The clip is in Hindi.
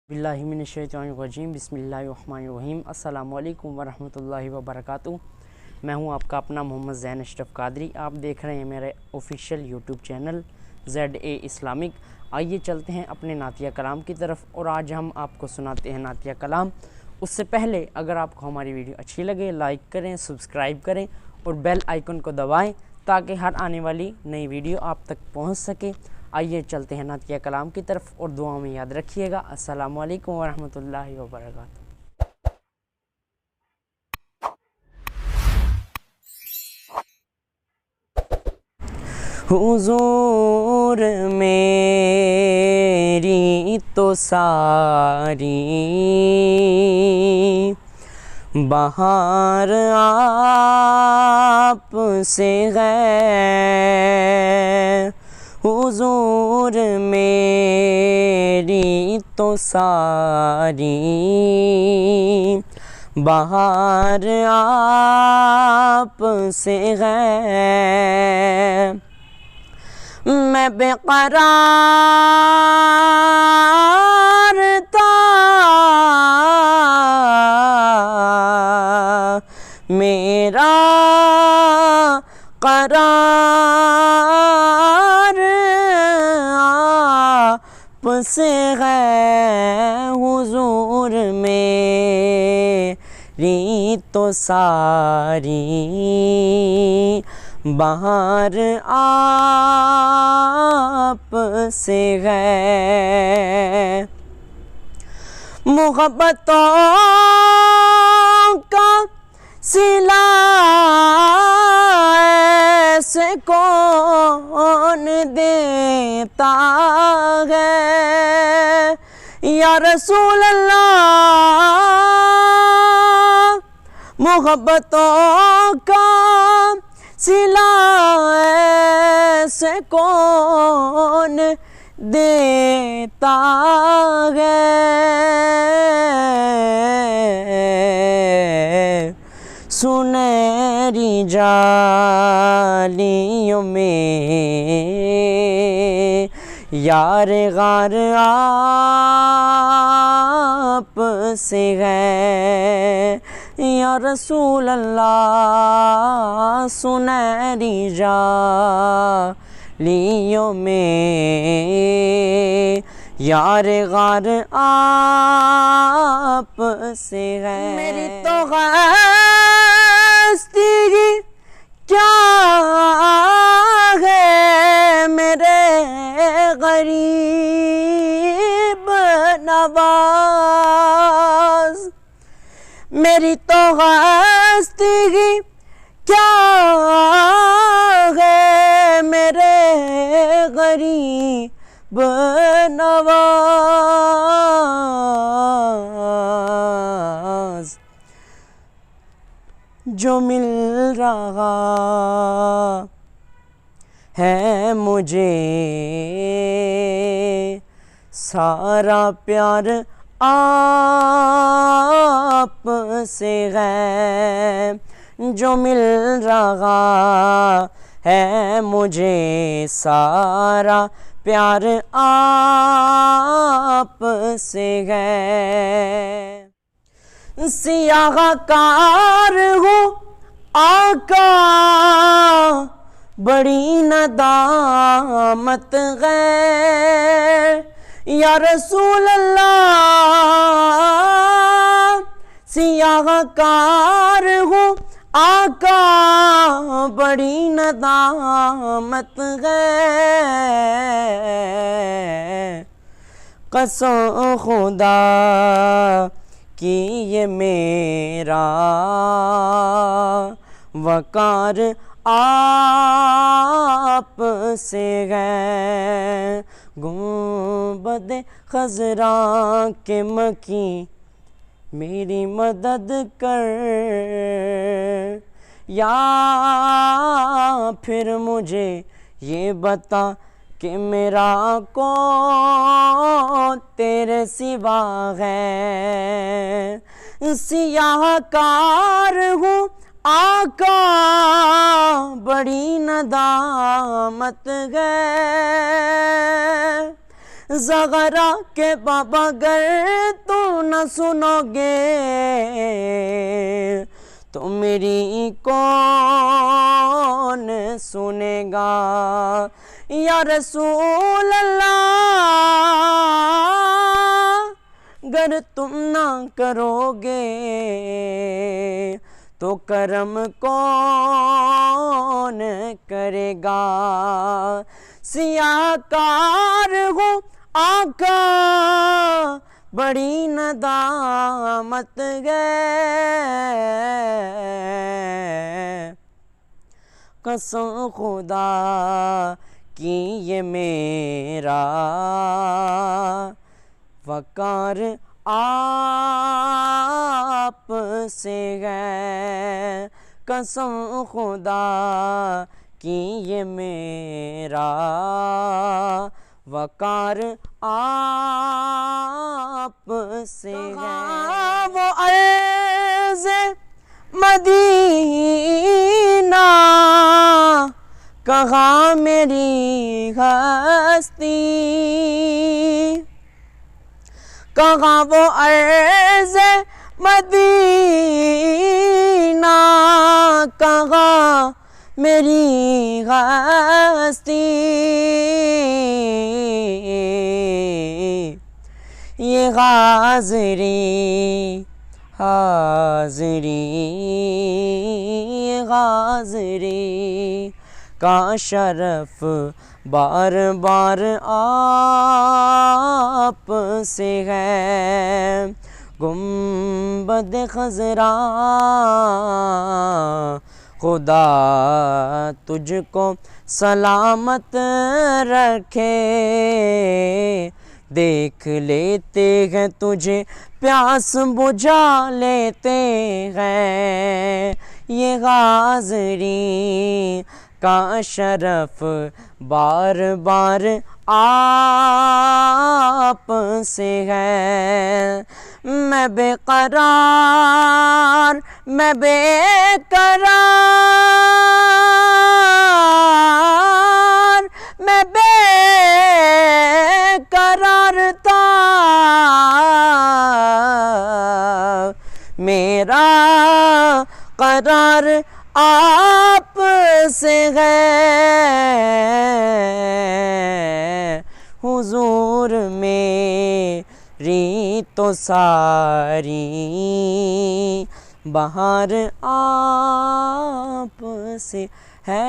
बिस्मिल्लाहिर्रहमानिर्रहीम बिस्मिल्लाहिर्रहमानिर्रहीम अस्सलामुअलैकुम वरहमतुल्लाहि वबरकातुहू। मैं हूं आपका अपना मोहम्मद ज़ैन अशरफ कादरी। आप देख रहे हैं मेरे official YouTube channel ZA Islamic. आइए चलते हैं अपने नातिया कलाम की तरफ और आज हम आपको सुनाते हैं नातिया कलाम। उससे पहले अगर आपको हमारी वीडियो अच्छी लगे लाइक करें, सब्सक्राइब करें और बेल आइकन को दबाएँ ताकि हर आने वाली नई वीडियो आप तक पहुँच सके। आइए चलते हैं नातिया कलाम की तरफ और दुआ में याद रखिएगा। अस्सलामु अलैकुम वरहमतुल्लाहि वबरकातुहू। हुजूर मेरी तो सारी बहार आप से है, हुजूर मेरी तो सारी बहार आप से है। मैं बेकरार था मेरा करार आप से है, हुजूर मेरी तो सारी बहार आप से है। मोहब्बतों का सिला ऐसे कौन देता है, या रसूल अल्लाह। मोहब्बतों का सिला ऐसे कौन देता है, सुनहरी जालियों में यार गार आप से है, या रसूल अल्लाह। सुनहरी जालियों में यार गार आप से है। मेरी तो हस्ती क्या है मेरे गरीब नवाज, मेरी तो हस्ती क्या है मेरे गरीब नवाज। जो मिल रहा है मुझे सारा प्यार आप से है, जो मिल रहा है मुझे सारा प्यार आप से है। सियाहकार हूँ आका बड़ी नदामत है, या रसूल अल्लाह। सियाहकार हूँ आका बड़ी नदामत है, कसम खुदा कि ये मेरा वकार आप से है। गुंबद खजरा के मकी मेरी मदद कर, या फिर मुझे ये बता कि मेरा कौन तेरे सिवा है। सियाहकार हूँ आका बड़ी नदामत है, ज़हरा के बाबा गर तो न सुनोगे तो मेरी कौन सुनेगा। या रसूल अल्लाह गर तुम ना करोगे तो करम कौन करेगा। सियाकार हो आका बड़ी नदामत है, कसम खुदा की ये मेरा वकार आप से है। कसम खुदा की ये मेरा वकार आप से है। वो अर्ज़ मदीना कहाँ मेरी हस्ती, कहाँ वो अर्ज़ मदीना कहाँ मेरी हस्ती। ये हाज़री हाज़री ये हाज़री का शरफ बार बार आप से है। गुंबद खज़रा खुदा तुझको सलामत रखे, देख लेते हैं तुझे प्यास बुझा लेते हैं। ये हाज़री का शरफ बार बार आप से है। मैं बेकरार मैं बेकरार मैं बेकरार था, मेरा करार आप से है। हुजूर मेरी तो सारी बहार आप से है।